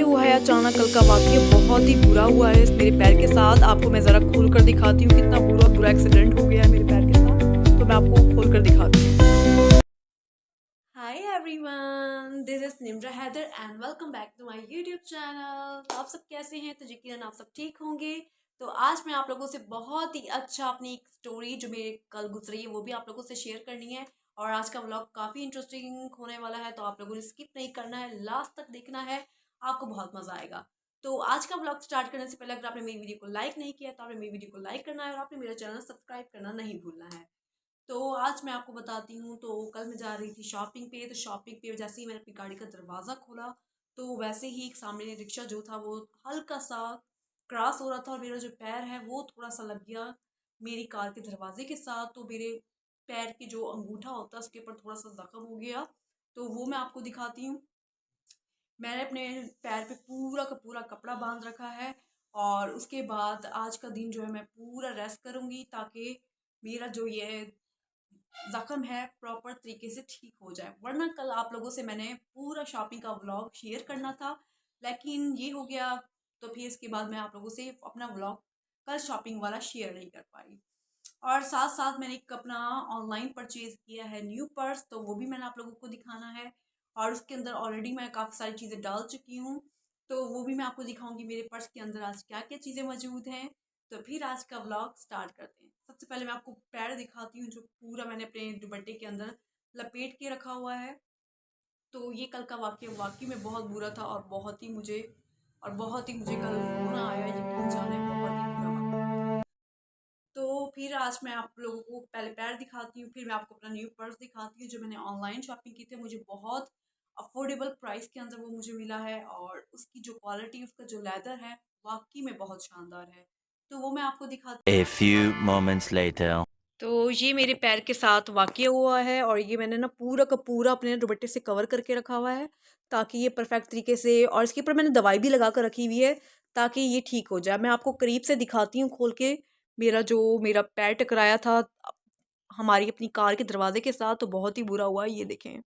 हुआ है अचानक कल का वाक़या बहुत ही बुरा हुआ है मेरे पैर के साथ। आपको मैं ज़रा खोल कर दिखाती हूँ कितना बुरा एक्सीडेंट हो गया है मेरे पैर के साथ। तो मैं आपको खोल कर दिखाती हूँ। Hi everyone, this is Nimra Haider and welcome back to my YouTube channel. तो आप सब कैसे हैं? तो यकीनन आप सब ठीक होंगे। तो आज मैं आप लोगों से बहुत ही अच्छा अपनी एक स्टोरी जो मेरे कल गुजरी है वो भी आप लोगों से शेयर करनी है। और आज का व्लॉग काफ़ी इंटरेस्टिंग होने वाला है, तो आप लोगों ने स्किप नहीं करना है, लास्ट तक देखना है, आपको बहुत मज़ा आएगा। तो आज का व्लॉग स्टार्ट करने से पहले अगर आपने मेरी वीडियो को लाइक नहीं किया तो आपने मेरी वीडियो को लाइक करना है और आपने मेरा चैनल सब्सक्राइब करना नहीं भूलना है। तो आज मैं आपको बताती हूँ। तो कल मैं जा रही थी शॉपिंग पे, तो शॉपिंग पे जैसे ही मैंने अपनी गाड़ी का दरवाज़ा खोला तो वैसे ही एक सामने रिक्शा जो था वो हल्का सा क्रॉस हो रहा था और मेरा जो पैर है वो थोड़ा सा लग गया मेरी कार के दरवाजे के साथ। तो मेरे पैर के जो अंगूठा होता है उसके ऊपर थोड़ा सा जख्म हो गया। तो वो मैं आपको दिखाती हूँ। मैंने अपने पैर पे पूरा का पूरा कपड़ा बांध रखा है और उसके बाद आज का दिन जो है मैं पूरा रेस्ट करूँगी ताकि मेरा जो ये ज़ख्म है प्रॉपर तरीके से ठीक हो जाए। वरना कल आप लोगों से मैंने पूरा शॉपिंग का व्लॉग शेयर करना था, लेकिन ये हो गया। तो फिर इसके बाद मैं आप लोगों से अपना व्लॉग कल शॉपिंग वाला शेयर नहीं कर पाई। और साथ साथ मैंने एक अपना ऑनलाइन परचेज किया है न्यू पर्स, तो वो भी मैंने आप लोगों को दिखाना है। और उसके अंदर ऑलरेडी मैं काफ़ी सारी चीज़ें डाल चुकी हूँ, तो वो भी मैं आपको दिखाऊंगी मेरे पर्स के अंदर आज क्या क्या चीज़ें मौजूद हैं। तो फिर आज का व्लॉग स्टार्ट करते हैं। सबसे पहले मैं आपको पैर दिखाती हूँ जो पूरा मैंने अपने दुपट्टे के अंदर लपेट के रखा हुआ है। तो ये कल का वाक़या वाक़ई में बहुत बुरा था और बहुत ही मुझे कल रोना आया, यकीन जाने बहुत ही बुरा वाक़या। तो फिर आज मैं आप लोगों को पहले पैर दिखाती हूँ, फिर मैं आपको अपना न्यू पर्स दिखाती हूँ जो मैंने ऑनलाइन शॉपिंग की थी। मुझे बहुत अफोर्डेबल प्राइस के अंदर वो मुझे मिला है और उसकी जो क्वालिटी, उसका जो लेदर है वाकई में बहुत शानदार है। तो वो मैं आपको दिखाती A हूँ। few moments later. तो ये मेरे पैर के साथ वाक़या हुआ है और ये मैंने ना पूरा का पूरा अपने दुपट्टे से कवर करके रखा हुआ है ताकि ये परफेक्ट तरीके से, और इसके ऊपर मैंने दवाई भी लगा कर रखी हुई है ताकि ये ठीक हो जाए। मैं आपको करीब से दिखाती हूँ खोल के। मेरा पैर टकराया था हमारी अपनी कार के दरवाजे के साथ, तो बहुत ही बुरा हुआ। ये देखें,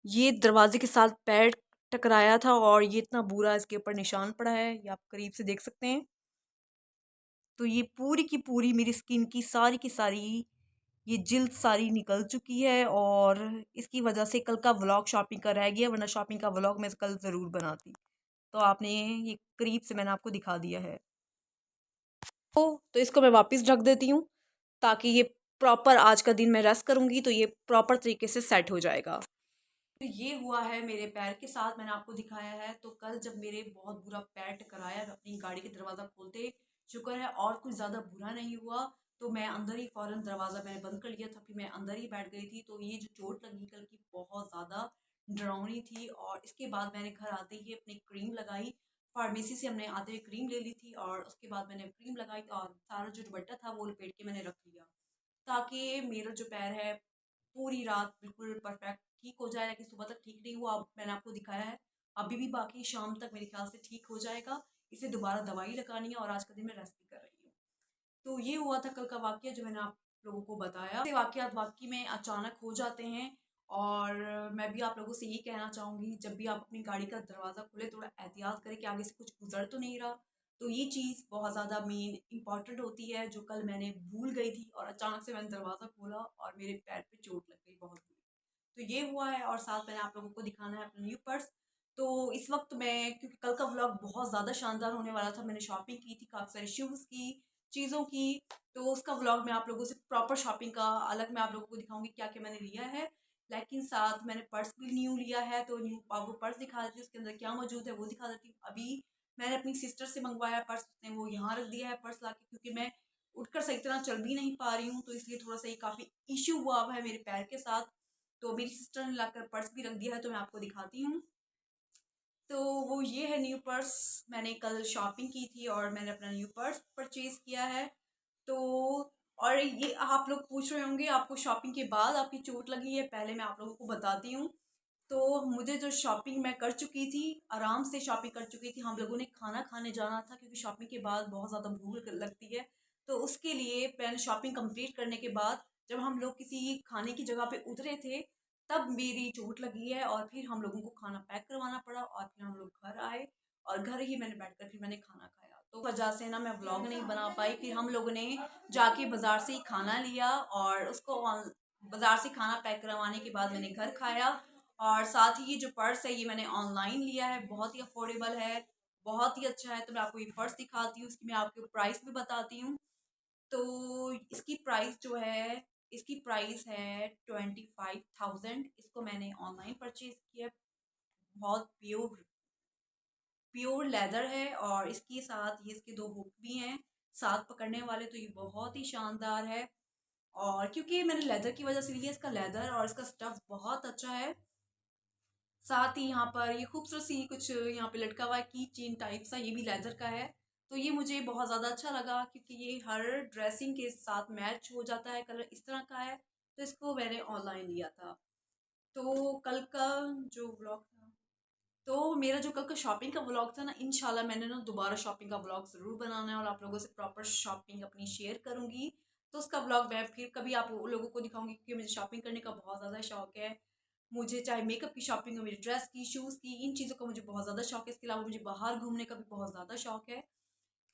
ये दरवाजे के साथ पैर टकराया था और ये इतना बुरा इसके ऊपर निशान पड़ा है, ये आप करीब से देख सकते हैं। तो ये पूरी की पूरी मेरी स्किन की सारी ये जिल्द सारी निकल चुकी है और इसकी वजह से कल का व्लॉग शॉपिंग का रह गया, वरना शॉपिंग का व्लॉग मैं कल ज़रूर बनाती। तो आपने ये करीब से मैंने आपको दिखा दिया है। तो इसको मैं वापस ढक देती हूँ ताकि ये प्रॉपर आज का दिन मैं रेस्ट करूँगी तो ये प्रॉपर तरीके से सेट हो जाएगा। तो ये हुआ है मेरे पैर के साथ, मैंने आपको दिखाया है। तो कल जब मेरे बहुत बुरा पैर टकराया अपनी गाड़ी के दरवाज़ा खोलते, शुक्र है और कुछ ज़्यादा बुरा नहीं हुआ। तो मैं अंदर ही फ़ौरन दरवाज़ा मैंने बंद कर लिया था, फिर मैं अंदर ही बैठ गई थी। तो ये जो चोट लगी कल की बहुत ज़्यादा डरावनी थी और इसके बाद मैंने घर आते ही अपनी क्रीम लगाई। फार्मेसी से हमने आते हुए क्रीम ले ली थी और उसके बाद मैंने क्रीम लगाई और सारा जो दुपट्टा था वो लपेट के मैंने रख लिया ताकि मेरा जो पैर है पूरी रात बिल्कुल परफेक्ट ठीक हो जाए, लेकिन सुबह तक ठीक नहीं हुआ। अब मैंने आपको दिखाया है, अभी भी बाकी शाम तक मेरे ख्याल से ठीक हो जाएगा। इसे दोबारा दवाई लगानी है और आज का दिन मैं रेस्ट भी कर रही हूँ। तो ये हुआ था कल का वाक़या जो मैंने आप लोगों को बताया। ऐसे वाक़यात वाक़ई में अचानक हो जाते हैं और मैं भी आप लोगों से यही कहना चाहूँगी, जब भी आप अपनी गाड़ी का दरवाज़ा खोलें थोड़ा एहतियात करें कि आगे से कुछ गुज़र तो नहीं रहा। तो ये चीज़ बहुत ज़्यादा मेन इम्पॉर्टेंट होती है जो कल मैंने भूल गई थी और अचानक से मैंने दरवाज़ा खोला और मेरे पैर पे चोट लग गई बहुत बुरी। तो ये हुआ है और साथ मैंने आप लोगों को दिखाना है अपना न्यू पर्स। तो इस वक्त मैं, क्योंकि कल का व्लॉग बहुत ज़्यादा शानदार होने वाला था, मैंने शॉपिंग की थी काफ़ी सारे शूज़ की, चीज़ों की। तो उसका व्लॉग मैं आप लोगों से प्रॉपर शॉपिंग का अलग मैं आप लोगों को दिखाऊंगी क्या क्या मैंने लिया है। लेकिन साथ मैंने पर्स भी न्यू लिया है, तो न्यू आपको पर्स दिखा देती हूँ, उसके अंदर क्या मौजूद है वो दिखा देती हूँ। अभी मैंने अपनी सिस्टर से मंगवाया पर्स, उसने वो यहाँ रख दिया है पर्स ला के, क्योंकि मैं उठकर सही तरह चल भी नहीं पा रही हूँ, तो इसलिए थोड़ा सा ये काफ़ी इश्यू हुआ हुआ है मेरे पैर के साथ। तो मेरी सिस्टर ने लाकर पर्स भी रख दिया है, तो मैं आपको दिखाती हूँ। तो वो ये है न्यू पर्स, मैंने कल शॉपिंग की थी और मैंने अपना न्यू पर्स परचेज़ किया है। तो और ये आप लोग पूछ रहे होंगे आपको शॉपिंग के बाद आपकी चोट लगी है, पहले मैं आप लोगों को बताती हूँ। तो मुझे जो शॉपिंग मैं कर चुकी थी, आराम से शॉपिंग कर चुकी थी, हम लोगों ने खाना खाने जाना था क्योंकि शॉपिंग के बाद बहुत ज़्यादा भूख लगती है। तो उसके लिए मैंने शॉपिंग कंप्लीट करने के बाद जब हम लोग किसी खाने की जगह पे उतरे थे, तब मेरी चोट लगी है और फिर हम लोगों को खाना पैक करवाना पड़ा और फिर हम लोग घर आए और घर ही मैंने बैठकर फिर मैंने खाना खाया। तो वजह से ना मैं व्लॉग नहीं बना पाई। फिर हम लोगों ने जाके बाज़ार से ही खाना लिया और उसको बाज़ार से खाना पैक करवाने के बाद मैंने घर खाया। और साथ ही ये जो पर्स है ये मैंने ऑनलाइन लिया है, बहुत ही अफोर्डेबल है, बहुत ही अच्छा है। तो मैं आपको ये पर्स दिखाती हूँ, इसकी मैं आपको प्राइस भी बताती हूँ। तो इसकी प्राइस है 25,000। इसको मैंने ऑनलाइन परचेज किया। बहुत प्योर प्योर लेदर है और इसके साथ ये इसके दो हुक भी हैं साथ पकड़ने वाले। तो ये बहुत ही शानदार है और क्योंकि मैंने लेदर की वजह से लिया, इसका लेदर और इसका स्टफ बहुत अच्छा है। साथ ही यहाँ पर ये खूबसूरत सी कुछ यहाँ पे लटका हुआ है की चेन टाइप सा, ये भी लेदर का है। तो ये मुझे बहुत ज़्यादा अच्छा लगा क्योंकि ये हर ड्रेसिंग के साथ मैच हो जाता है, कलर इस तरह का है। तो इसको मैंने ऑनलाइन लिया था। तो कल का जो व्लॉग था, तो मेरा जो कल का शॉपिंग का व्लॉग था ना, इंशाल्लाह मैंने ना दोबारा शॉपिंग का व्लॉग ज़रूर बनाना है और आप लोगों से प्रॉपर शॉपिंग अपनी शेयर करूँगी। तो उसका व्लॉग मैं फिर कभी आप लोगों को दिखाऊंगी क्योंकि मुझे शॉपिंग करने का बहुत ज़्यादा शौक है। मुझे चाहे मेकअप की शॉपिंग हो, मेरी ड्रेस की, शूज़ की, इन चीज़ों का मुझे बहुत ज़्यादा शौक है। इसके अलावा मुझे बाहर घूमने का भी बहुत ज़्यादा शौक है।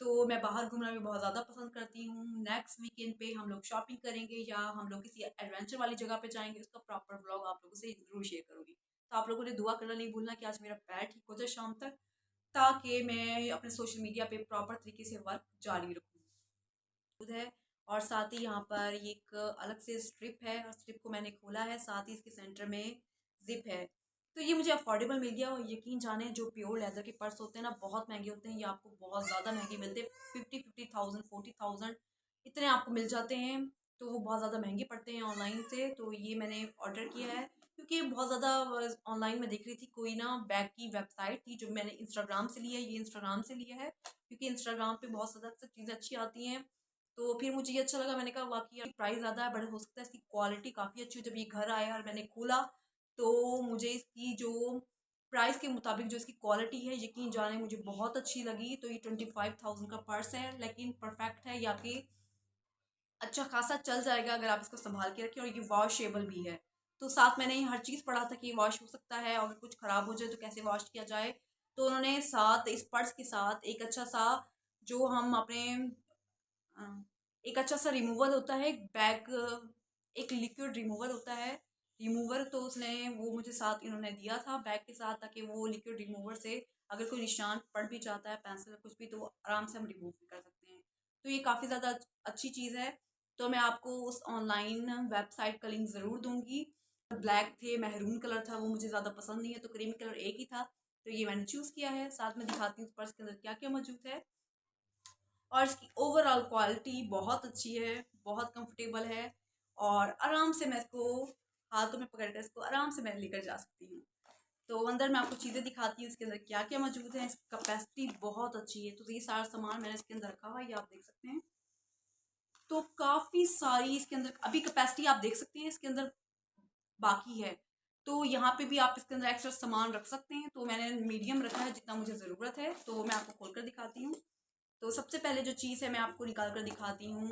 तो मैं बाहर घूमना भी बहुत ज़्यादा पसंद करती हूँ। नेक्स्ट वीकेंड पे हम लोग शॉपिंग करेंगे या हम लोग किसी एडवेंचर वाली जगह पे जाएंगे, उसका प्रॉपर व्लॉग आप लोगों से ज़रूर शेयर करूँगी। तो आप लोगों ने दुआ करना नहीं भूलना कि आज मेरा पैर ठीक हो जाए शाम तक, ताकि मैं अपने सोशल मीडिया पे प्रॉपर तरीके से वर्क जारी रखूँ है। और साथ ही यहाँ पर ये एक अलग से स्ट्रिप है और स्ट्रिप को मैंने खोला है, साथ ही इसके सेंटर में जिप है। तो ये मुझे अफोर्डेबल मिल गया और यकीन जाने जो प्योर लेदर के पर्स होते हैं ना, बहुत महंगे होते हैं, ये आपको बहुत ज़्यादा महंगे मिलते हैं। 50,000 40,000 इतने आपको मिल जाते हैं। तो वो बहुत ज़्यादा महंगे पड़ते हैं ऑनलाइन से। तो ये मैंने ऑर्डर किया है क्योंकि बहुत ज़्यादा ऑनलाइन में देख रही थी कोई ना बैग की वेबसाइट थी, जो मैंने इंस्टाग्राम से लिया है, ये इंस्टाग्राम से लिया है क्योंकि इंस्टाग्राम पे बहुत ज़्यादा चीज़ें अच्छी आती हैं। तो फिर मुझे ये अच्छा लगा, मैंने कहा वाकई प्राइस ज़्यादा है बट हो सकता है इसकी क्वालिटी काफ़ी अच्छी हो। जब ये घर आया और मैंने खोला तो मुझे इसकी जो प्राइस के मुताबिक जो इसकी क्वालिटी है, यकीन जाने मुझे बहुत अच्छी लगी। तो ये 25,000 का पर्स है लेकिन परफेक्ट है, या कि अच्छा खासा चल जाएगा अगर आप इसको संभाल के रखें। और ये वॉशेबल भी है। तो साथ मैंने हर चीज़ पढ़ा था कि ये वॉश हो सकता है और अगर कुछ ख़राब हो जाए तो कैसे वॉश किया जाए। तो उन्होंने साथ इस पर्स के साथ एक अच्छा सा जो हम अपने अ, एक अच्छा सा रिमूवल होता है, एक बैग, एक लिक्विड रिमूवल होता है रिमूवर। तो उसने वो मुझे साथ इन्होंने दिया था बैग के साथ, ताकि वो लिक्विड रिमूवर से अगर कोई निशान पड़ भी जाता है पेंसिल कुछ भी, तो वो आराम से हम रिमूव भी कर सकते हैं। तो ये काफ़ी ज़्यादा अच्छी चीज़ है। तो मैं आपको उस ऑनलाइन वेबसाइट का लिंक ज़रूर दूंगी। ब्लैक थे, महरून कलर था, वो मुझे ज़्यादा पसंद नहीं है, तो क्रीमी कलर एक ही था। तो ये मैंने चूज़ किया है। साथ में दिखाती हूँ पर्स के अंदर क्या क्या मौजूद है। और इसकी ओवरऑल क्वालिटी बहुत अच्छी है, बहुत कंफर्टेबल है और आराम से मैं इसको हाथों में पकड़ कर इसको आराम से मैं लेकर जा सकती हूँ। तो अंदर मैं आपको चीज़ें दिखाती हूँ इसके अंदर क्या क्या मौजूद है। इसकी कैपेसिटी बहुत अच्छी है। तो ये सारा सामान मैंने इसके अंदर रखा हुआ है, ये आप देख सकते हैं। तो काफ़ी सारी इसके अंदर अभी कैपेसिटी आप देख सकते हैं इसके अंदर बाकी है। तो यहाँ पे भी आप इसके अंदर एक्स्ट्रा सामान रख सकते हैं। तो मैंने मीडियम रखा है जितना मुझे ज़रूरत है। तो मैं आपको खोल कर दिखाती हूँ। तो सबसे पहले जो चीज़ है मैं आपको निकाल कर दिखाती हूँ,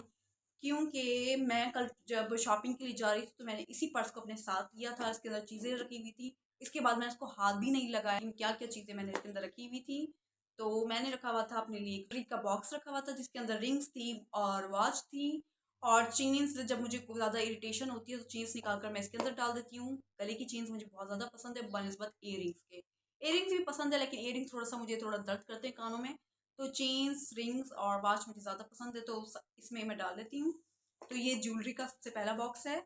क्योंकि मैं कल जब शॉपिंग के लिए जा रही थी तो मैंने इसी पर्स को अपने साथ लिया था। इसके अंदर चीज़ें रखी हुई थी। इसके बाद मैंने इसको हाथ भी नहीं लगाया क्या क्या चीज़ें मैंने इसके अंदर रखी हुई थी। तो मैंने रखा हुआ था अपने लिए एक रिंग का बॉक्स रखा हुआ था जिसके अंदर रिंग्स थी और वॉच थी और चेन्स। जब मुझे ज़्यादा इरिटेशन होती है तो चेन्स निकाल कर मैं इसके अंदर डाल देती हूँ। गले की चेन्स मुझे बहुत ज़्यादा पसंद है बनस्बत इयरिंग्स के। इयरिंग्स भी पसंद है लेकिन इयरिंग्स मुझे थोड़ा दर्द करते हैं कानों में। तो चेन्स, रिंग्स और वॉच मुझे ज़्यादा पसंद है, तो इसमें मैं डाल देती हूँ। तो ये ज्वेलरी का सबसे पहला बॉक्स है।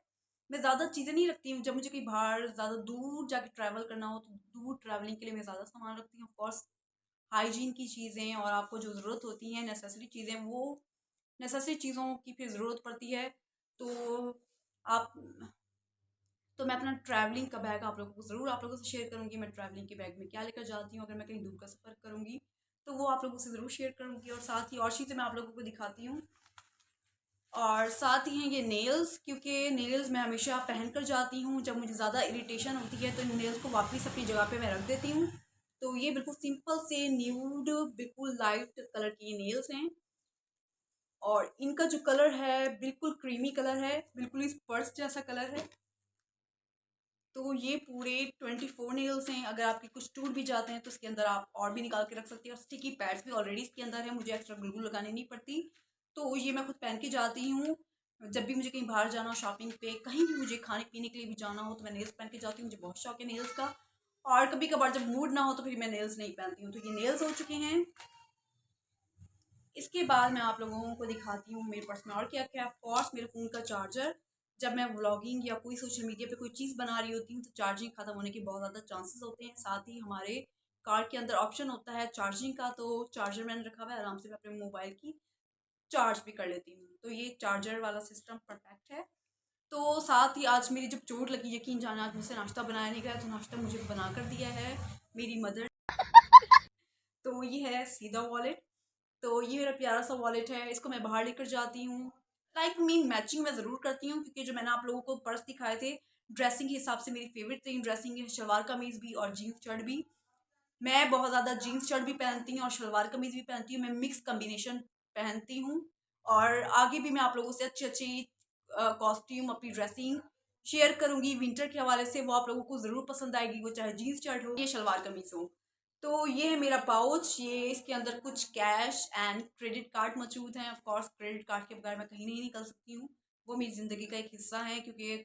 मैं ज़्यादा चीज़ें नहीं रखती हूँ। जब मुझे कहीं बाहर ज़्यादा दूर जाके ट्रैवल करना हो तो दूर ट्रैवलिंग के लिए मैं ज़्यादा सामान रखती हूँ। ऑफकोर्स हाइजीन की चीज़ें और आपको जो ज़रूरत होती हैं नेसेसरी चीज़ें, वो नेसेसरी चीज़ों की फिर ज़रूरत पड़ती है। तो आप तो मैं अपना ट्रैवलिंग का बैग आप लोगों को ज़रूर आप लोगों से शेयर करूँगी। मैं ट्रैवलिंग के बैग में क्या लेकर जाती हूँ अगर मैं कहीं दूर का सफ़र करूँगी, तो वो आप लोगों से ज़रूर शेयर करूँगी। और साथ ही और चीज़ें मैं आप लोगों को दिखाती हूँ। और साथ ही हैं ये नेल्स, क्योंकि नेल्स मैं हमेशा पहन कर जाती हूँ। जब मुझे ज़्यादा इरिटेशन होती है तो इन नेल्स को वापस अपनी जगह पे मैं रख देती हूँ। तो ये बिल्कुल सिंपल से न्यूड बिल्कुल लाइट कलर की ये नेल्स हैं और इनका जो कलर है बिल्कुल क्रीमी कलर है, बिल्कुल इस पर्स जैसा कलर है। तो ये पूरे 24 नेल्स हैं। अगर आपके कुछ टूट भी जाते हैं तो इसके अंदर आप और भी निकाल के रख सकते हैं। और स्टिकी पैड्स भी ऑलरेडी इसके अंदर है, मुझे एक्स्ट्रा ग्लू लगानी नहीं पड़ती। तो ये मैं खुद पहन के जाती हूँ। जब भी मुझे कहीं बाहर जाना हो, शॉपिंग पे, कहीं भी मुझे खाने पीने के लिए भी जाना हो, तो मैं नेल्स पहन के जाती हूँ। मुझे बहुत शौक है नेल्स का। और कभी कभार जब मूड ना हो तो फिर मैं नेल्स नहीं पहनती हूँ। तो ये नेल्स हो चुके हैं। इसके बाद मैं आप लोगों को दिखाती हूँ मेरे पर्स में और क्या क्या। ऑफ कोर्स मेरे फ़ोन का चार्जर। जब मैं व्लॉगिंग या कोई सोशल मीडिया पे कोई चीज़ बना रही होती हूँ तो चार्जिंग ख़त्म होने के बहुत ज़्यादा चांसेस होते हैं। साथ ही हमारे कार के अंदर ऑप्शन होता है चार्जिंग का, तो चार्जर मैंने रखा हुआ है। आराम से मैं अपने मोबाइल की चार्ज भी कर लेती हूँ। तो ये चार्जर वाला सिस्टम परफेक्ट है। तो साथ ही आज मेरी जब चोट लगी, यकीन जाने आज मुझसे नाश्ता बनाया नहीं गया, तो नाश्ता मुझे बना कर दिया है मेरी मदर। तो ये है सीधा वॉलेट। तो ये मेरा प्यारा सा वॉलेट है, इसको मैं बाहर लेकर जाती हूँ। लाइक मीन मैचिंग मैं ज़रूर करती हूँ, क्योंकि जो मैंने आप लोगों को पर्स दिखाए थे ड्रेसिंग के हिसाब से, मेरी फेवरेट तीन ड्रेसिंग है शलवार कमीज़ भी और जीन्स शर्ट भी। मैं बहुत ज़्यादा जीन्स शर्ट भी पहनती हूँ और शलवार कमीज़ भी पहनती हूँ। मैं मिक्स कम्बिनेशन पहनती हूँ। और आगे भी मैं आप लोगों से अच्छी अच्छी कॉस्ट्यूम, अपनी ड्रेसिंग शेयर करूँगी विंटर के हवाले से। वो आप लोगों को ज़रूर पसंद आएगी, वो चाहे जीन्स शर्ट हो या शलवार कमीज़ हो। तो ये है मेरा पाउच। ये इसके अंदर कुछ कैश एंड क्रेडिट कार्ड मौजूद हैं। ऑफ कोर्स क्रेडिट कार्ड के बगैर मैं कहीं नहीं निकल सकती हूँ। वो मेरी ज़िंदगी का एक हिस्सा है, क्योंकि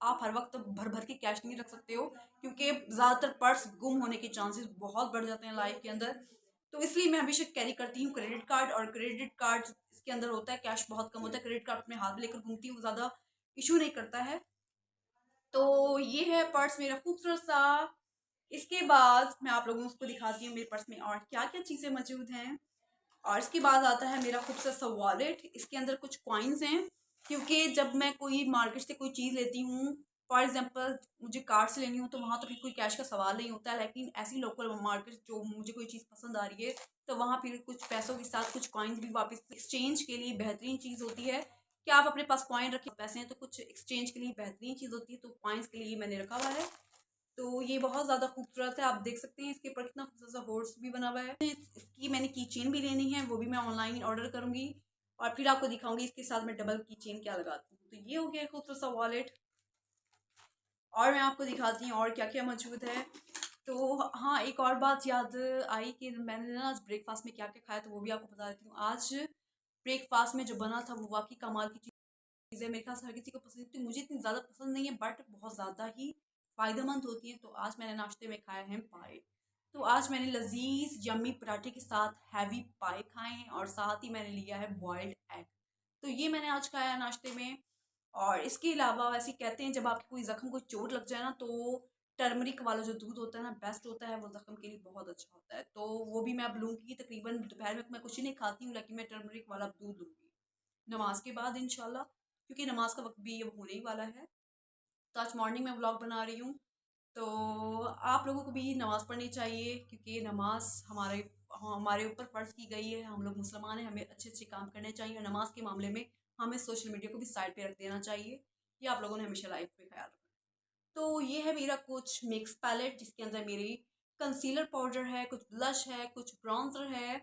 आप हर वक्त भर भर के कैश नहीं रख सकते हो, क्योंकि ज़्यादातर पर्स गुम होने के चांसेस बहुत बढ़ जाते हैं लाइफ के अंदर। तो इसलिए मैं हमेशा कैरी करती हूँ क्रेडिट कार्ड। और क्रेडिट कार्ड इसके अंदर होता है, कैश बहुत कम होता है। क्रेडिट कार्ड अपने हाथ में लेकर घूमती हूँ, ज़्यादा इशू नहीं करता है। तो ये है पर्स मेरा खूबसूरत सा। इसके बाद मैं आप लोगों को दिखाती हूँ मेरे पर्स में और क्या क्या चीज़ें मौजूद हैं। और इसके बाद आता है मेरा खूबसूरत सा वॉलेट। इसके अंदर कुछ कॉइन्स हैं, क्योंकि जब मैं कोई मार्केट से कोई चीज़ लेती हूँ, फॉर एग्जांपल मुझे कार से लेनी हो, तो वहाँ तो फिर कोई कैश का सवाल नहीं होता है। लेकिन ऐसी लोकल मार्केट जो मुझे कोई चीज़ पसंद आ रही है, तो वहाँ फिर कुछ पैसों के साथ कुछ कॉइन्स भी वापस एक्सचेंज के लिए बेहतरीन चीज़ होती है कि आप अपने पास कॉइन रखें। पैसे हैं तो कुछ एक्सचेंज के लिए बेहतरीन चीज़ होती है। तो कॉइन्स के लिए मैंने रखा हुआ है। तो ये बहुत ज़्यादा खूबसूरत है, आप देख सकते हैं इसके ऊपर कितना खूबसूरत सा हॉर्स भी बना हुआ है। इसकी मैंने की चेन भी लेनी है, वो भी मैं ऑनलाइन ऑर्डर करूँगी और फिर आपको दिखाऊंगी इसके साथ मैं डबल की चेन क्या लगाती हूँ। तो ये हो गया खूबसूरत सा वॉलेट। और मैं आपको दिखाती हूँ और क्या क्या मौजूद है। तो हाँ, एक और बात याद आई कि मैंने ना आज ब्रेकफास्ट में क्या क्या खाया, तो वो भी आपको बता देती हूँ। आज ब्रेकफास्ट में जो बना था वो वाकई कमाल की चीज़ें, मेरे ख्याल से हर किसी को पसंद थी। मुझे इतनी ज़्यादा पसंद नहीं है, बट बहुत ज़्यादा ही फ़ायदेमंद होती हैं। तो आज मैंने नाश्ते में खाए हैं पाए। तो आज मैंने लजीज यम्मी पराठे के साथ हैवी पाए खाए हैं और साथ ही मैंने लिया है बॉइल्ड एग। तो ये मैंने आज खाया है नाश्ते में। और इसके अलावा वैसे कहते हैं जब आपकी कोई ज़ख्म को चोट लग जाए ना, तो टर्मरिक वाला जो दूध होता है ना, बेस्ट होता है, वो ज़ख्म के लिए बहुत अच्छा होता है। तो वो भी मैं अब लूँगी। तकरीबन दोपहर में मैं कुछ ही नहीं खाती हूँ, लेकिन मैं टर्मरिक वाला दूध लूँगी नमाज के बाद इंशाल्लाह, क्योंकि नमाज का वक्त भी अब होने ही वाला है। तो आज मॉर्निंग में व्लॉग बना रही हूँ। तो आप लोगों को भी नमाज़ पढ़नी चाहिए, क्योंकि नमाज हमारे ऊपर फ़र्ज़ की गई है। हम लोग मुसलमान हैं, हमें अच्छे अच्छे काम करने चाहिए। और नमाज के मामले में हमें सोशल मीडिया को भी साइड पे रख देना चाहिए। ये आप लोगों ने हमेशा लाइफ में ख्याल रखना। तो ये है मेरा कुछ मिक्स पैलेट, जिसके अंदर मेरी कंसीलर पाउडर है, कुछ ब्लश है, कुछ ब्राउन्जर है।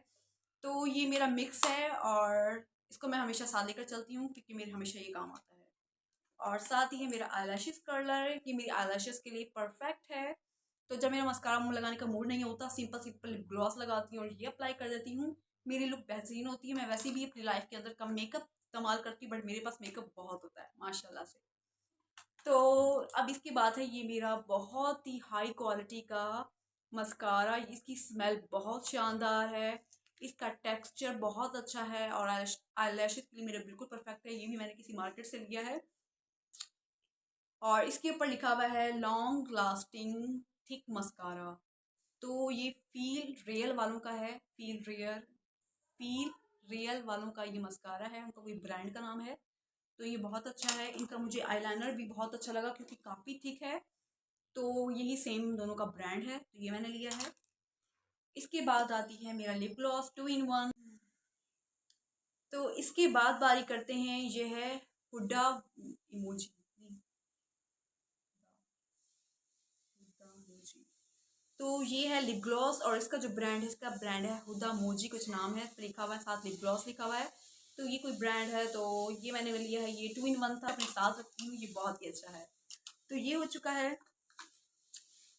तो ये मेरा मिक्स है और इसको मैं हमेशा साथ लेकर चलती हूँ, क्योंकि मेरे हमेशा ये काम आता है। और साथ ही है मेरा आईलैशेस कर्लर, ये मेरी आईलैशेस के लिए परफेक्ट है। तो जब मेरा मस्कारा मुँह लगाने का मूड नहीं होता, सिंपल सिंपल लिप ग्लॉस लगाती हूँ और ये अप्लाई कर देती हूँ। मेरी लुक बेहतरीन होती है। मैं वैसे भी अपनी लाइफ के अंदर कम मेकअप इस्तेमाल करती हूँ, बट मेरे पास मेकअप बहुत होता है माशाल्लाह से। तो अब इसकी बात है, ये मेरा बहुत ही हाई क्वालिटी का मस्कारा। इसकी स्मेल बहुत शानदार है, इसका टेक्सचर बहुत अच्छा है और आईलैशेस के लिए मेरा बिल्कुल परफेक्ट है। ये भी मैंने किसी मार्केट से लिया है और इसके ऊपर लिखा हुआ है लॉन्ग लास्टिंग थिक मस्कारा। तो ये फील रियल वालों का है, फील रियल वालों का ये मस्कारा है। उनका कोई ब्रांड का नाम है। तो ये बहुत अच्छा है। इनका मुझे आईलाइनर भी बहुत अच्छा लगा, क्योंकि काफ़ी थिक है। तो यही सेम दोनों का ब्रांड है, तो ये मैंने लिया है। इसके बाद आती है मेरा लिप ग्लॉस 2 in 1। तो इसके बाद बारी करते हैं, ये है हुडा इमोजी। तो ये है लिप ग्लॉस और इसका जो ब्रांड है, इसका ब्रांड है हुदा मोजी, कुछ नाम है, तो लिखा हुआ है, साथ लिप ग्लॉस लिखा हुआ है। तो ये कोई ब्रांड है। तो ये मैंने लिया है, ये 2 in 1 था, अपने साथ रखती हूँ, ये बहुत ही अच्छा है। तो ये हो चुका है।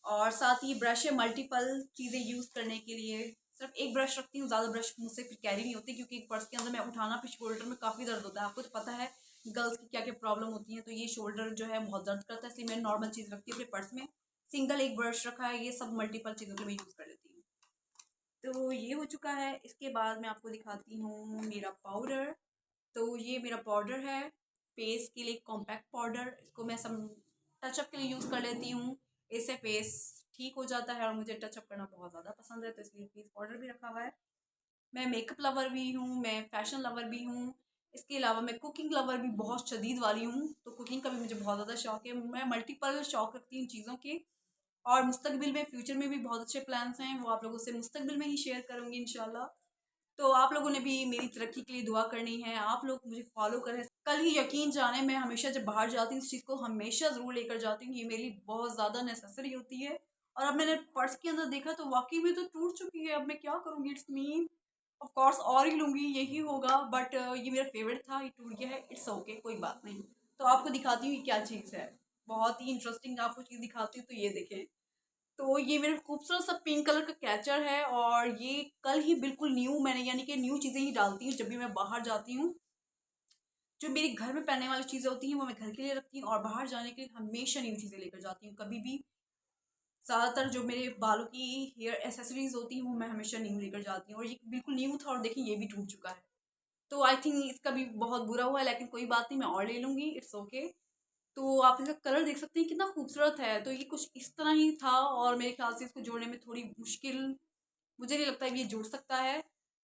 और साथ ही ब्रश है मल्टीपल चीज़ें यूज़ करने के लिए। सिर्फ एक ब्रश रखती हूँ, ज़्यादा ब्रश मुझसे फिर कैरी नहीं होती, क्योंकि एक पर्स के अंदर मैं उठाना फिर शोल्डर में काफ़ी दर्द होता है। आपको तो पता है गर्ल्स की क्या क्या प्रॉब्लम होती है, तो ये शोल्डर जो है बहुत दर्द करता है, इसलिए मैं नॉर्मल चीज़ रखती हूँ अपने पर्स में। सिंगल एक ब्रश रखा है, ये सब मल्टीपल चीज़ों के मैं यूज़ कर लेती हूँ। तो ये हो चुका है। इसके बाद मैं आपको दिखाती हूँ मेरा पाउडर। तो ये मेरा पाउडर है फेस के लिए, कॉम्पैक्ट पाउडर। इसको मैं सब टचअप के लिए यूज़ कर लेती हूँ। इससे फेस ठीक हो जाता है और मुझे टचअप करना बहुत ज़्यादा पसंद है, तो इसलिए फेस पाउडर भी रखा हुआ है। मैं मेकअप लवर भी हूँ, मैं फैशन लवर भी हूँ। इसके अलावा मैं कुकिंग लवर भी बहुत शदीद वाली हूँ, तो कुकिंग का भी मुझे बहुत ज़्यादा शौक है। मैं मल्टीपल शौक रखती हूँ चीज़ों के। और मुस्तकबिल में, फ्यूचर में भी बहुत अच्छे प्लान्स हैं, वो आप लोगों से मुस्तकबिल में ही शेयर करूँगी इंशाल्लाह। तो आप लोगों ने भी मेरी तरक्की के लिए दुआ करनी है, आप लोग मुझे फॉलो करें। कल ही यकीन जाने, मैं हमेशा जब बाहर जाती हूँ इस चीज़ को हमेशा ज़रूर लेकर जाती हूँ, ये मेरे लिए बहुत ज़्यादा नेसेसरी होती है। और अब मैंने पर्स के अंदर देखा तो वाकई में तो टूट चुकी है, अब मैं क्या करूँगी, इट्स मीन ऑफ कोर्स और ही लूँगी, यही होगा। बट ये मेरा फेवरेट था, ये टूट गया है, इट्स ओके, कोई बात नहीं। तो आपको दिखाती हूँ ये क्या चीज़ है, बहुत ही इंटरेस्टिंग आपको चीज़ दिखाती हूँ, तो ये देखें। तो ये मेरा खूबसूरत सा पिंक कलर का कैचर है, और ये कल ही बिल्कुल न्यू, मैंने यानी कि न्यू चीज़ें ही डालती हूँ जब भी मैं बाहर जाती हूँ। जो मेरे घर में पहनने वाली चीज़ें होती हैं वो मैं घर के लिए रखती हूँ, और बाहर जाने के लिए हमेशा न्यू चीज़ें लेकर जाती हूँ। कभी भी ज़्यादातर जो मेरे बालों की हेयर एसेसरीज होती हैं वो मैं हमेशा न्यू लेकर जाती हूँ, और ये बिल्कुल न्यू था और देखिए ये भी टूट चुका है। तो आई थिंक इसका भी बहुत बुरा हुआ है, लेकिन कोई बात नहीं, मैं और ले लूँगी, इट्स ओके। तो आप इसका कलर देख सकते हैं कितना खूबसूरत है। तो ये कुछ इस तरह ही था, और मेरे ख्याल से इसको जोड़ने में थोड़ी मुश्किल, मुझे नहीं लगता है कि ये जुड़ सकता है।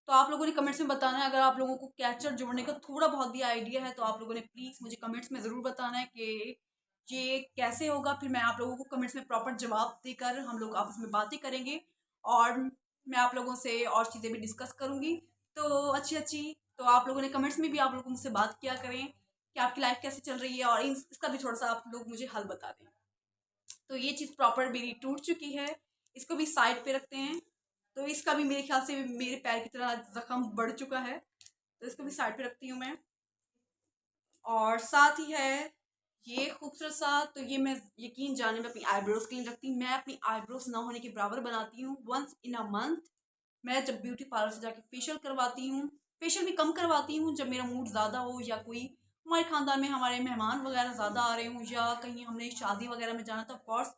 तो आप लोगों ने कमेंट्स में बताना है, अगर आप लोगों को कैचर जोड़ने का थोड़ा बहुत भी आइडिया है तो आप लोगों ने प्लीज़ मुझे कमेंट्स में ज़रूर बताना है कि ये कैसे होगा। फिर मैं आप लोगों को कमेंट्स में प्रॉपर जवाब देकर हम लोग आपस में बातें करेंगे, और मैं आप लोगों से और चीज़ें भी डिस्कस करूँगी। तो अच्छी अच्छी, तो आप लोगों ने कमेंट्स में भी आप लोग मुझसे बात किया करें कि आपकी लाइफ कैसे चल रही है, और इसका भी थोड़ा सा आप लोग मुझे हल बता दें। तो ये चीज़ प्रॉपर मेरी टूट चुकी है, इसको भी साइड पे रखते हैं। तो इसका भी मेरे ख्याल से मेरे पैर की तरह ज़ख्म बढ़ चुका है, तो इसको भी साइड पे रखती हूँ मैं। और साथ ही है ये खूबसूरत सा, तो ये मैं यकीन जाने में अपनी आईब्रोज के लिए रखती हूँ। मैं अपनी आईब्रोज ना होने के बराबर बनाती हूँ वंस इन अ मंथ। मैं जब ब्यूटी पार्लर से जाके फेशियल करवाती हूँ, फेशियल भी कम करवाती हूँ जब मेरा मूड ज़्यादा हो, या कोई हमारे ख़ानदान में हमारे मेहमान वगैरह ज़्यादा आ रहे हों, या कहीं हमने शादी वगैरह में जाना था। ऑफकोर्स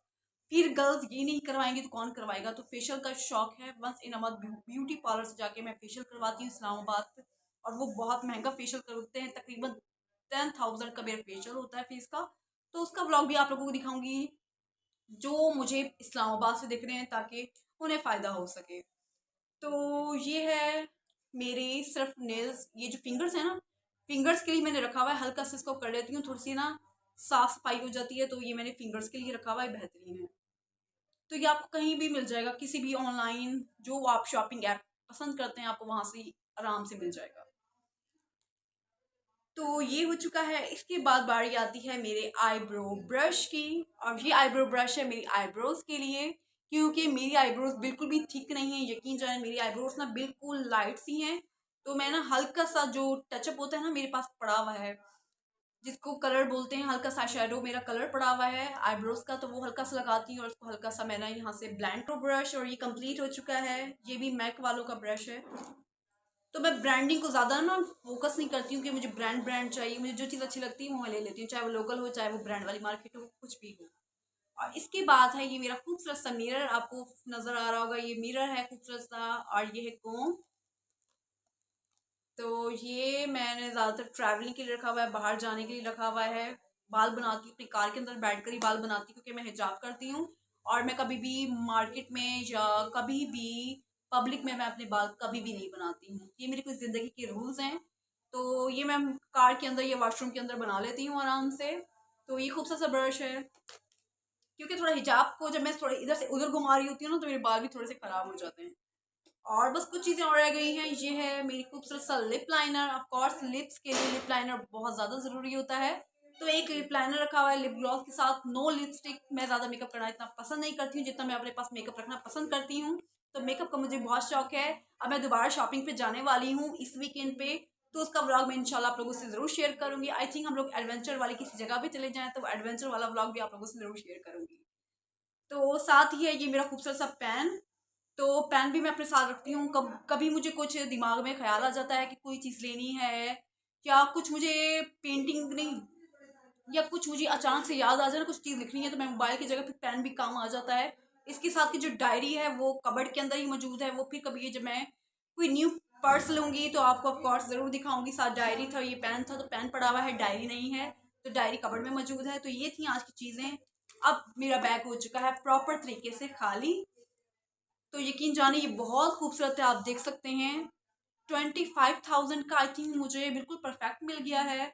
फिर गर्ल्स ये नहीं करवाएंगी तो कौन करवाएगा, तो फेशियल का शौक है। Once in a month beauty parlour से जाके मैं फेशियल करवाती हूँ इस्लामाबाद। और वो बहुत महंगा फेशियल करते हैं, तकरीबन 10,000 का मेरा फेशियल होता है फेस का। तो उसका व्लॉग भी आप लोगों को दिखाऊंगी जो मुझे इस्लामाबाद से दिख रहे हैं, ताकि उन्हें फ़ायदा हो सके। तो ये है मेरे सिर्फ नेल्स, ये जो फिंगर्स है ना, फिंगर्स के लिए मैंने रखा हुआ है। हल्का सा इसको कर लेती हूँ, थोड़ी सी ना साफ सफाई हो जाती है, तो ये मैंने फिंगर्स के लिए रखा हुआ है, बेहतरीन है। तो ये आपको कहीं भी मिल जाएगा, किसी भी ऑनलाइन जो आप शॉपिंग ऐप पसंद करते हैं आपको वहां से आराम से मिल जाएगा। तो ये हो चुका है। इसके बाद बारी आती है मेरे आईब्रो ब्रश की, और ये आईब्रो ब्रश है मेरी आईब्रोज के लिए, क्योंकि मेरी आईब्रोज बिल्कुल भी थिक नहीं है। यकीन जाने मेरी आईब्रोज ना बिल्कुल लाइट सी हैं। तो मैं ना हल्का सा जो टचअप होता है ना, मेरे पास पड़ा हुआ है, जिसको कलर बोलते हैं, हल्का सा शेडो मेरा कलर पड़ा हुआ है आईब्रोज का, तो वो हल्का सा लगाती हूँ, और उसको हल्का सा मैंने यहाँ से ब्लेंड ब्रश, और ये कंप्लीट हो चुका है। ये भी मैक वालों का ब्रश है। तो मैं ब्रांडिंग को ज़्यादा ना फोकस नहीं करती हूँ कि मुझे ब्रांड ब्रांड चाहिए। मुझे जो चीज़ अच्छी लगती है वो मैं ले लेती हूँ, चाहे वो लोकल हो, चाहे वो ब्रांड वाली मार्केट हो, कुछ भी हो। और इसके बाद है ये मेरा खूबसूरत सा मिरर, आपको नज़र आ रहा होगा, ये मिरर है खूबसूरत सा। और ये है कोम। तो ये मैंने ज़्यादातर ट्रैवलिंग के लिए रखा हुआ है, बाहर जाने के लिए रखा हुआ है। बाल बनाती हूँ अपनी कार के अंदर बैठ कर ही बाल बनाती हूँ, क्योंकि मैं हिजाब करती हूँ। और मैं कभी भी मार्केट में या कभी भी पब्लिक में मैं अपने बाल कभी भी नहीं बनाती हूँ, ये मेरी कुछ ज़िंदगी के रूल्स हैं। तो ये मैं कार के अंदर या वॉशरूम के अंदर बना लेती हूँ आराम से। तो ये खूबसूरत सा ब्रश है, क्योंकि थोड़ा हिजाब को जब मैं थोड़ा इधर से उधर घुमा रही होती हूँ ना, तो मेरे बाल भी थोड़े से ख़राब हो जाते हैं। और बस कुछ चीज़ें और रह गई हैं। ये है मेरी खूबसूरत सा lip liner. Of course lips के लिए लिप लाइनर बहुत ज़्यादा ज़रूरी होता है। तो एक लिप लाइनर रखा हुआ है लिप ग्लॉस के साथ, नो लिपस्टिक। मैं ज़्यादा मेकअप करना इतना पसंद नहीं करती हूँ जितना मैं अपने पास मेकअप रखना पसंद करती हूँ। तो मेकअप का मुझे बहुत शौक है। अब मैं दोबारा शॉपिंग पे जाने वाली हूँ इस वीकेंड पे। तो उसका व्लॉग मैं इंशाल्लाह आप लोगों से ज़रूर शेयर करूँगी। आई थिंक हम लोग एडवेंचर वाली किसी जगह पे चले जाएँ तो एडवेंचर वाला व्लॉग भी आप लोगों से ज़रूर शेयर करूँगी। तो साथ ही है ये मेरा खूबसूरत सा पेन। तो पेन भी मैं अपने साथ रखती हूँ। कभी मुझे कुछ दिमाग में ख्याल आ जाता है कि कोई चीज़ लेनी है या कुछ मुझे पेंटिंग नहीं या कुछ मुझे अचानक से याद आ जाए ना कुछ चीज़ लिखनी है तो मैं मोबाइल की जगह पे पेन भी काम आ जाता है। इसके साथ की जो डायरी है वो कबर्ड के अंदर ही मौजूद है। वो फिर कभी ये जब मैं कोई न्यू पर्स लूँगी तो आपको ऑफ कोर्स ज़रूर दिखाऊँगी। साथ डायरी था, ये पेन था, तो पेन पड़ा हुआ है, डायरी नहीं है। तो डायरी कबर्ड में मौजूद है। तो ये थी आज की चीज़ें। अब मेरा बैग हो चुका है प्रॉपर तरीके से खाली। तो यकीन जानिए ये बहुत खूबसूरत है, आप देख सकते हैं। 25,000 का आई थिंक मुझे बिल्कुल परफेक्ट मिल गया है।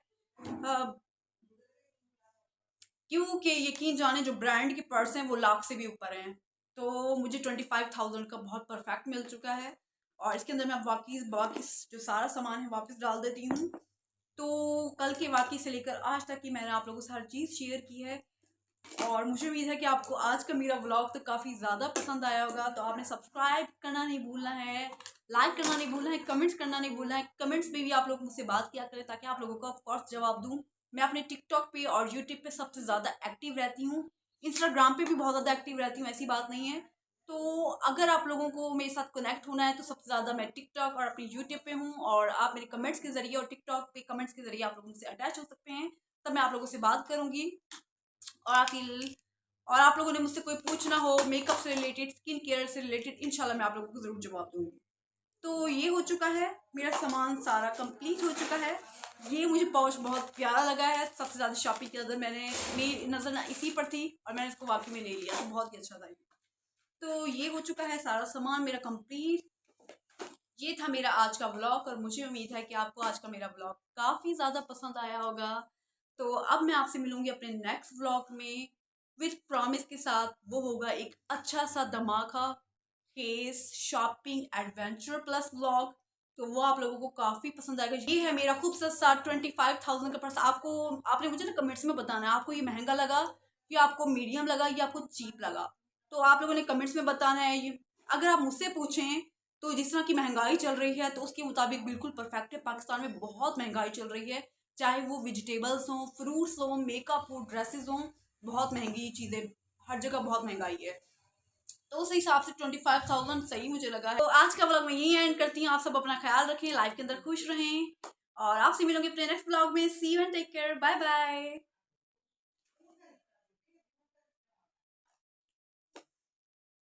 क्योंकि यकीन जाने जो ब्रांड के पर्स हैं वो लाख से भी ऊपर हैं। तो मुझे 25,000 का बहुत परफेक्ट मिल चुका है। और इसके अंदर मैं बाकी जो सारा सामान है वापस डाल देती हूँ। तो कल के वाक़ये से लेकर आज तक की मैंने आप लोगों से हर चीज़ शेयर की है। और मुझे उम्मीद है कि आपको आज का मेरा व्लॉग तो काफ़ी ज़्यादा पसंद आया होगा। तो आपने सब्सक्राइब करना नहीं भूलना है, लाइक करना नहीं भूलना है, कमेंट्स करना नहीं भूलना है। कमेंट्स में भी आप लोग मुझसे बात किया करें ताकि आप लोगों को ऑफ कोर्स जवाब दूँ। मैं अपने टिकटॉक पे और यूट्यूब पे सबसे ज़्यादा एक्टिव रहती हूँ। इंस्टाग्राम पे भी बहुत ज़्यादा एक्टिव रहती हूँ, ऐसी बात नहीं है। तो अगर आप लोगों को मेरे साथ कनेक्ट होना है तो सबसे ज़्यादा मैं टिकटॉक और अपने यूट्यूब पे हूँ। और आप मेरे कमेंट्स के ज़रिए और टिकटॉक पे कमेंट्स के ज़रिए आप लोग मुझसे अटैच हो सकते हैं। तब मैं आप लोगों से बात करूँगी। और आप लोगों ने मुझसे कोई पूछना हो मेकअप से रिलेटेड, स्किन केयर से रिलेटेड, इंशाल्लाह मैं आप लोगों को ज़रूर जवाब दूँगी। तो ये हो चुका है, मेरा सामान सारा कंप्लीट हो चुका है। ये मुझे पाउच बहुत प्यारा लगा है। सबसे ज़्यादा शॉपिंग की नज़र मेरी नज़र ना इसी पर थी और मैंने इसको वाक़ई में ले लिया, तो बहुत ही अच्छा था ये। तो ये हो चुका है सारा सामान मेरा कंप्लीट। ये था मेरा आज का व्लॉग और मुझे उम्मीद है कि आपको आज का मेरा व्लॉग काफ़ी ज़्यादा पसंद आया होगा। तो अब मैं आपसे मिलूँगी अपने नेक्स्ट व्लॉग में विद प्रॉमिस के साथ। वो होगा एक अच्छा सा धमाका case shopping adventure plus vlog. तो वो आप लोगों को काफ़ी पसंद आएगा। ये है मेरा खूबसूरत सा 25,000 का पर्स। आपने मुझे ना कमेंट्स में बताना है आपको ये महंगा लगा या आपको मीडियम लगा या आपको चीप लगा। तो आप लोगों ने कमेंट्स में बताना है। ये अगर आप मुझसे पूछें तो जिस तरह की महंगाई चल रही है तो उसके मुताबिक बिल्कुल परफेक्ट है। पाकिस्तान में बहुत महंगाई चल रही है, चाहे वो वेजिटेबल्स हों, फ्रूट्स हों, मेकअप हो, ड्रेसेस हों, बहुत महंगी चीज़ें, हर जगह बहुत महंगाई है। तो उस हिसाब से 25,000 सही मुझे लगा है। तो आज का व्लॉग मैं यही एंड करती हूँ। आप सब अपना ख्याल रखें, लाइफ के अंदर खुश रहें और आपसे मिलूंगी अपने नेक्स्ट व्लॉग में। See you and take care, bye bye.